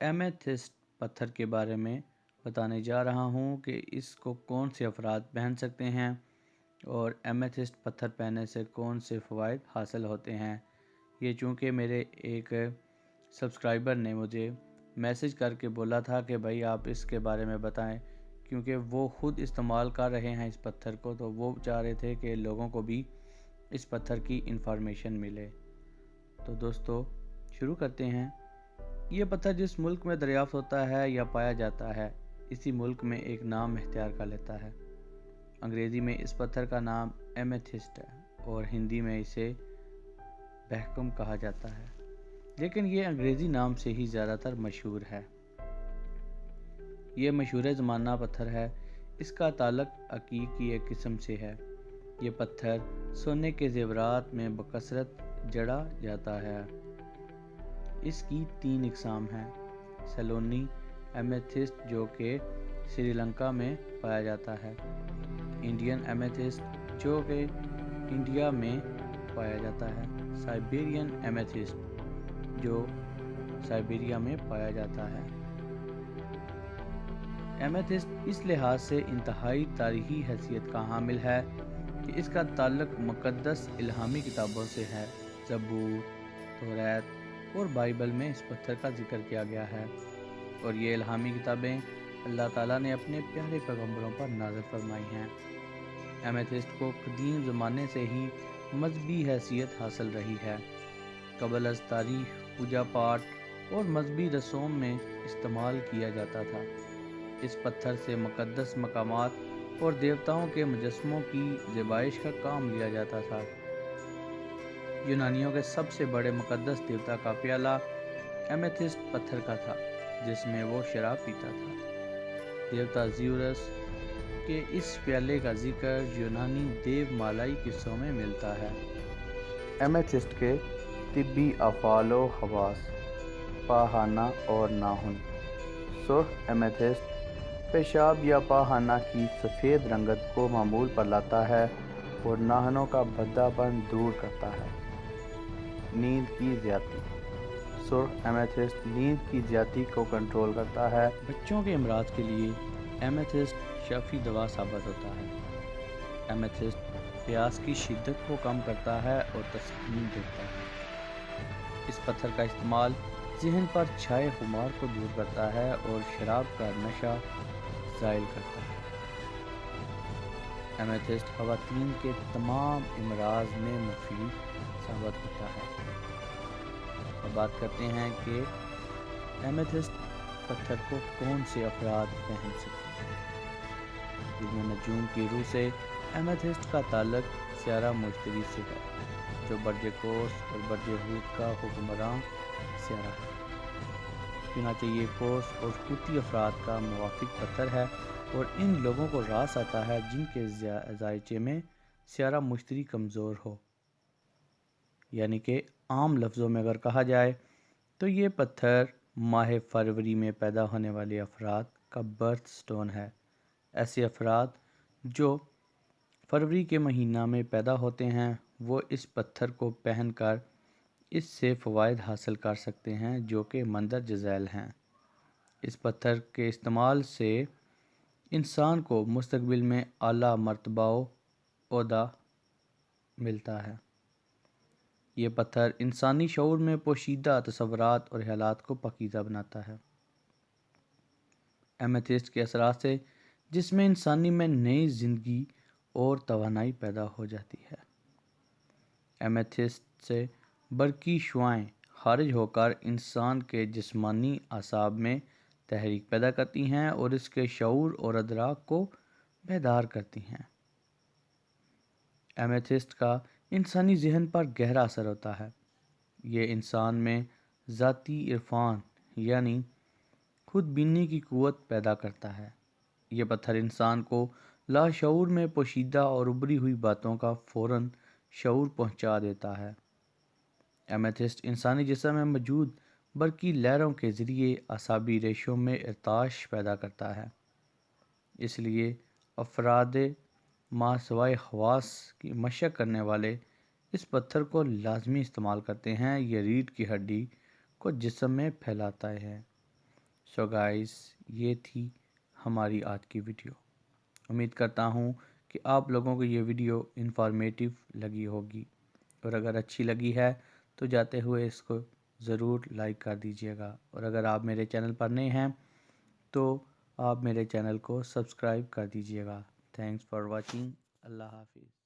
Amethyst पत्थर के बारे में बताने जा रहा हूँ कि इसको कौन से अफराद पहन सकते हैं और एमेथिस्ट पत्थर पहनने से कौन से फ़वाइद हासिल होते हैं। ये चूँकि मेरे एक सब्सक्राइबर ने मुझे मैसेज करके बोला था कि भाई आप इसके बारे में बताएं, क्योंकि वो ख़ुद इस्तेमाल कर रहे हैं इस पत्थर को, तो वो चाह रहे थे कि लोगों को भी इस पत्थर की इंफॉर्मेशन मिले। तो दोस्तों शुरू करते हैं। ये पत्थर जिस मुल्क में दरियाफ्त होता है या पाया जाता है, इसी मुल्क में एक नाम इख्तियार कर लेता है। अंग्रेज़ी में इस पत्थर का नाम एमेथिस्ट है और हिंदी में इसे बहकम कहा जाता है, लेकिन ये अंग्रेज़ी नाम से ही ज़्यादातर मशहूर है। ये मशहूर ज़माना पत्थर है। इसका ताल्लुक़ अकीक की एक किस्म से है। ये पत्थर सोने के ज़ेवरात में बकसरत जड़ा जाता है। इसकी 3 इक़साम हैं। सैलोनी एमेथिस्ट जो कि श्रीलंका में पाया जाता है, इंडियन एमेथिस्ट जो कि इंडिया में पाया जाता है, साइबेरियन एमेथिस्ट जो साइबेरिया में पाया जाता है। एमेथिस्ट इस लिहाज से इंतहाई तारीख़ी हैसियत का हामिल है कि इसका ताल्लुक़ मुक़द्दस इल्हामी किताबों से है। ज़बूर, तौरात और बाइबल में इस पत्थर का जिक्र किया गया है और ये इल्हामी किताबें अल्लाह ताला ने अपने प्यारे पैगंबरों पर नाज़िल फरमाई हैं। एमेथिस्ट को कदीम ज़माने से ही मजहबी हैसियत हासिल रही है। क़ब्ल अज़ तारीख़ पूजा पाठ और मजहबी रसूम में इस्तेमाल किया जाता था। इस पत्थर से मुक़द्दस मकामात और देवताओं के मुजस्समों की ज़िबाइश का काम लिया जाता था। यूनानियों के सबसे बड़े मुक़द्दस देवता का प्याला एमेथिस्ट पत्थर का था, जिसमें वो शराब पीता था। देवता ज़्यूरस के इस प्याले का जिक्र यूनानी देवमालाई किस्सों में मिलता है। एमेथिस्ट के तिब्बी अफ़ालो खवास, पाहाना और नाहुन। सुर्ख एमेथिस्ट पेशाब या पाहाना की सफ़ेद रंगत को मामूल पर लाता है और नाहनों का भद्दापन दूर करता है। नींद की ज़्यादती। सुर्ख एमेथिस्ट नींद की ज़्यादती को कंट्रोल करता है। बच्चों के अमराज के लिए एमेथिस्ट शफी दवा साबित होता है। एमेथिस्ट प्यास की शिद्दत को कम करता है और तस्कीन देता है। इस पत्थर का इस्तेमाल ज़हन पर छाए खुमार को दूर करता है और शराब का नशा ज़ाइल करता है। एमेथिस्ट ख़वातीन के तमाम अमराज में मुफीद साबित होता है। अब बात करते हैं कि एमेथिस्ट पत्थर को कौन से अफराद पहन सकते हैं। इल्म नजूम की रूह से एमेथिस्ट का ताल्लुक़ सियारा मुश्तरी से है, जो बर्ज कोस और बर्ज हूत का हुक्मरान सियारा है। चुनांचे ये कोस और हूती अफराद का मुवाफिक पत्थर है और इन लोगों को रास आता है जिनके जायचे में सियारा मुश्तरी कमज़ोर हो। यानी कि आम लफ्ज़ों में अगर कहा जाए तो ये पत्थर माह फरवरी में पैदा होने वाले अफराद का बर्थ स्टोन है। ऐसे अफराद जो फरवरी के महीना में पैदा होते हैं वो इस पत्थर को पहनकर इससे फ़वाइद हासिल कर सकते हैं, जो कि मंदरज ज़ैल हैं। इस पत्थर के इस्तेमाल से इंसान को मुस्तक़बिल में आला मर्तबा ओहदा मिलता है। ये पत्थर इंसानी शऊर में पोशीदा तसव्वुरात और ख़यालात को पाकीज़ा बनाता है। एमेथिस्ट के असरात से जिसमें इंसानी में नई ज़िंदगी और तवानाई पैदा हो जाती है। एमेथिस्ट से बरकी शुआएँ खारिज होकर इंसान के जिस्मानी आसाब में तहरीक पैदा करती हैं और इसके शऊर और अदराक को बेदार करती हैं। एमेथिस्ट का इंसानी ज़हन पर गहरा असर होता है। ये इंसान में ज़ाती इरफान यानी खुद बीनी की क़ुव्वत पैदा करता है। ये पत्थर इंसान को लाशऊर में पोशीदा और उभरी हुई बातों का फ़ौरन शऊर पहुंचा देता है। एमेथिस्ट इंसानी जिस्म में मौजूद बरकी लहरों के ज़रिए असाबी रेशों में इर्ताश पैदा करता है। इसलिए अफराद मासवाए ख़वास की मशक करने वाले इस पत्थर को लाजमी इस्तेमाल करते हैं। ये रीढ़ की हड्डी को जिस्म में फैलाता है। سو گائز، یہ تھی ہماری آج کی ویڈیو۔ امید کرتا ہوں کہ آپ لوگوں کو یہ ویڈیو انفارمیٹیو لگی ہوگی، اور اگر اچھی لگی ہے تو جاتے ہوئے اس کو ضرور لائک کر دیجیے گا، اور اگر آپ میرے چینل پر نئے ہیں تو آپ میرے چینل کو سبسکرائب کر دیجیے گا۔ Thanks for watching. اللہ حافظ۔